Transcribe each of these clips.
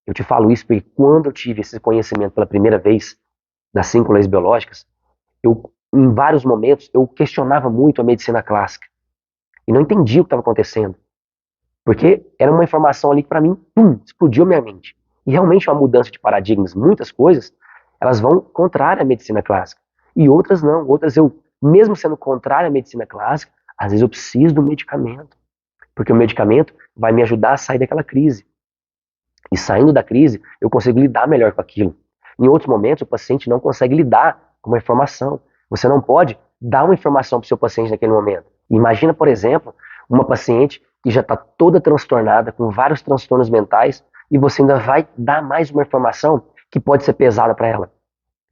Eu te falo isso porque quando eu tive esse conhecimento pela primeira vez das 5 leis biológicas, em vários momentos, eu questionava muito a medicina clássica e não entendia o que estava acontecendo. Porque era uma informação ali que para mim, pum, explodiu minha mente. E realmente é uma mudança de paradigmas. Muitas coisas, elas vão contrária à medicina clássica. E outras não. Outras eu, mesmo sendo contrária à medicina clássica, às vezes eu preciso do medicamento. Porque o medicamento vai me ajudar a sair daquela crise. E saindo da crise, eu consigo lidar melhor com aquilo. Em outros momentos, o paciente não consegue lidar com uma informação. Você não pode dar uma informação para o seu paciente naquele momento. Imagina, por exemplo, uma paciente que já está toda transtornada, com vários transtornos mentais, e você ainda vai dar mais uma informação que pode ser pesada para ela.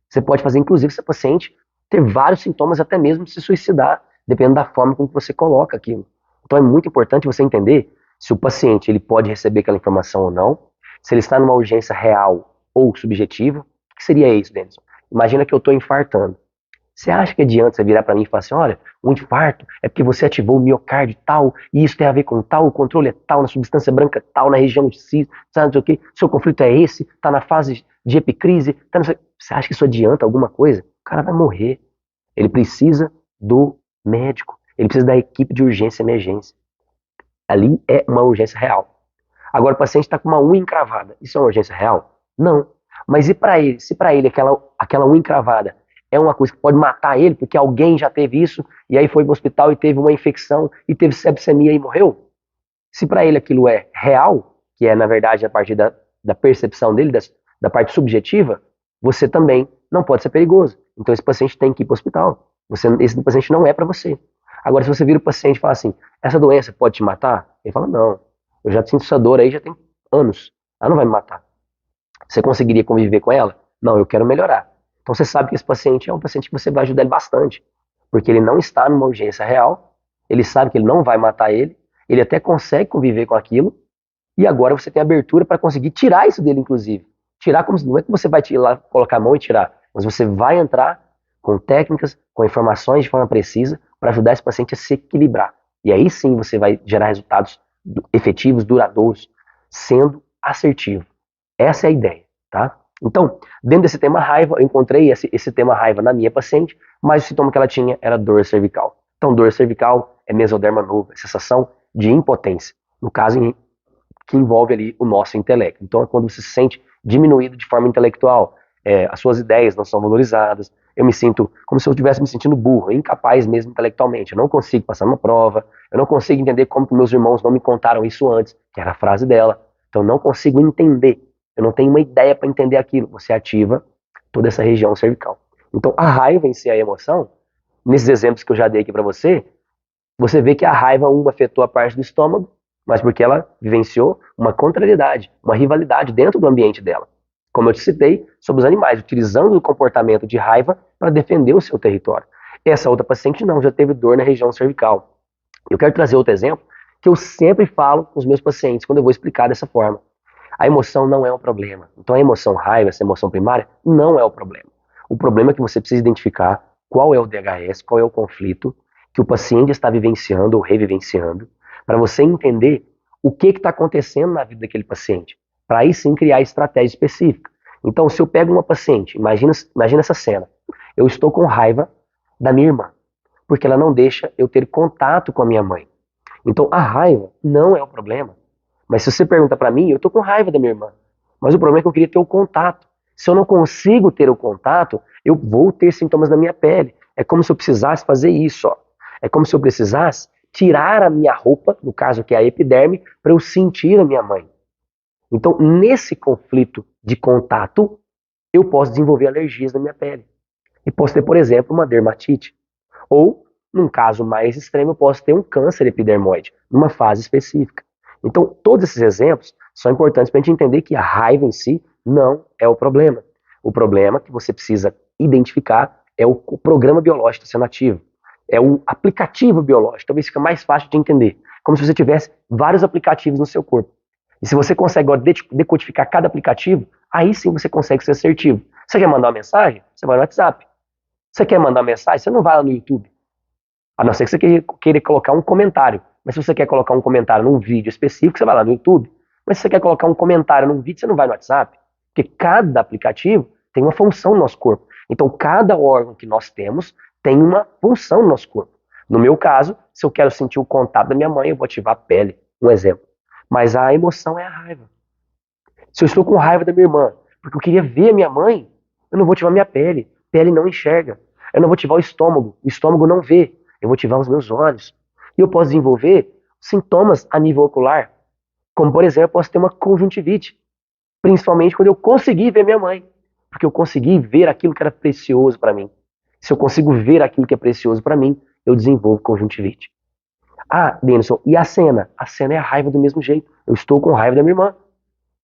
Você pode fazer, inclusive, essa paciente ter vários sintomas, até mesmo se suicidar, dependendo da forma como você coloca aquilo. Então é muito importante você entender se o paciente ele pode receber aquela informação ou não, se ele está numa urgência real ou subjetiva. O que seria isso, Denison? Imagina que eu estou infartando. Você acha que adianta você virar para mim e falar assim, olha, um infarto é porque você ativou o miocárdio tal, e isso tem a ver com tal, o controle é tal, na substância branca tal, na região X, sabe, não sei o quê, seu conflito é esse, tá na fase de epicrise, tá sei... Você acha que isso adianta alguma coisa? O cara vai morrer. Ele precisa do médico, ele precisa da equipe de urgência e emergência. Ali é uma urgência real. Agora o paciente está com uma unha encravada, isso é uma urgência real? Não. Mas e para ele? Se para ele aquela unha encravada é uma coisa que pode matar ele, porque alguém já teve isso, e aí foi pro hospital e teve uma infecção, e teve sepsemia e morreu? Se para ele aquilo é real, que é na verdade a partir da percepção dele, da parte subjetiva, você também não pode ser perigoso. Então esse paciente tem que ir para o hospital. Esse paciente não é para você. Agora, se você vira o paciente e fala assim, essa doença pode te matar? Ele fala, não, eu já sinto essa dor aí já tem anos, ela não vai me matar. Você conseguiria conviver com ela? Não, eu quero melhorar. Então você sabe que esse paciente é um paciente que você vai ajudar ele bastante, porque ele não está numa urgência real, ele sabe que ele não vai matar ele até consegue conviver com aquilo, e agora você tem abertura para conseguir tirar isso dele, inclusive. Tirar como não é que você vai lá colocar a mão e tirar, mas você vai entrar com técnicas, com informações de forma precisa para ajudar esse paciente a se equilibrar. E aí sim você vai gerar resultados efetivos, duradouros, sendo assertivo. Essa é a ideia, tá? Então, dentro desse tema raiva, eu encontrei esse tema raiva na minha paciente, mas o sintoma que ela tinha era dor cervical. Então, dor cervical é mesoderma novo, é sensação de impotência. No caso, que envolve ali o nosso intelecto. Então, é quando você se sente diminuído de forma intelectual, as suas ideias não são valorizadas, eu me sinto como se eu estivesse me sentindo burro, incapaz mesmo intelectualmente, eu não consigo passar uma prova, eu não consigo entender como que meus irmãos não me contaram isso antes, que era a frase dela, então eu não consigo entender, eu não tenho uma ideia para entender aquilo, você ativa toda essa região cervical. Então, a raiva em si, a emoção, nesses exemplos que eu já dei aqui para você vê que a raiva, uma afetou a parte do estômago, mas porque ela vivenciou uma contrariedade, uma rivalidade dentro do ambiente dela. Como eu te citei, sobre os animais, utilizando o comportamento de raiva para defender o seu território. Essa outra paciente não, já teve dor na região cervical. Eu quero trazer outro exemplo, que eu sempre falo com os meus pacientes, quando eu vou explicar dessa forma. A emoção não é um problema. Então a emoção raiva, essa emoção primária, não é o problema. O problema é que você precisa identificar qual é o DHS, qual é o conflito que o paciente está vivenciando ou revivenciando, para você entender o que está acontecendo na vida daquele paciente, para aí sim criar estratégia específica. Então, se eu pego uma paciente, imagina essa cena, eu estou com raiva da minha irmã, porque ela não deixa eu ter contato com a minha mãe. Então, a raiva não é o problema. Mas se você pergunta para mim, eu estou com raiva da minha irmã, mas o problema é que eu queria ter o contato. Se eu não consigo ter o contato, eu vou ter sintomas na minha pele. É como se eu precisasse fazer isso, ó. É como se eu precisasse tirar a minha roupa, no caso que é a epiderme, para eu sentir a minha mãe. Então, nesse conflito de contato, eu posso desenvolver alergias na minha pele. E posso ter, por exemplo, uma dermatite. Ou, num caso mais extremo, eu posso ter um câncer epidermoide, numa fase específica. Então, todos esses exemplos são importantes para a gente entender que a raiva em si não é o problema. O problema que você precisa identificar é o programa biológico sendo ativo. É o aplicativo biológico. Talvez fica mais fácil de entender. Como se você tivesse vários aplicativos no seu corpo. E se você consegue agora decodificar cada aplicativo, aí sim você consegue ser assertivo. Você quer mandar uma mensagem? Você vai no WhatsApp. Você quer mandar uma mensagem? Você não vai lá no YouTube. A não ser que você queira colocar um comentário. Mas se você quer colocar um comentário num vídeo específico, você vai lá no YouTube. Mas se você quer colocar um comentário num vídeo, você não vai no WhatsApp. Porque cada aplicativo tem uma função no nosso corpo. Então, cada órgão que nós temos tem uma função no nosso corpo. No meu caso, se eu quero sentir o contato da minha mãe, eu vou ativar a pele, um exemplo. Mas a emoção é a raiva. Se eu estou com raiva da minha irmã, porque eu queria ver a minha mãe, eu não vou ativar minha pele. Pele não enxerga. Eu não vou ativar o estômago não vê. Eu vou ativar os meus olhos. E eu posso desenvolver sintomas a nível ocular, como por exemplo, eu posso ter uma conjuntivite, principalmente quando eu consegui ver minha mãe, porque eu consegui ver aquilo que era precioso para mim. Se eu consigo ver aquilo que é precioso para mim, eu desenvolvo conjuntivite. Ah, Denison, e a cena? A cena é a raiva do mesmo jeito. Eu estou com raiva da minha irmã.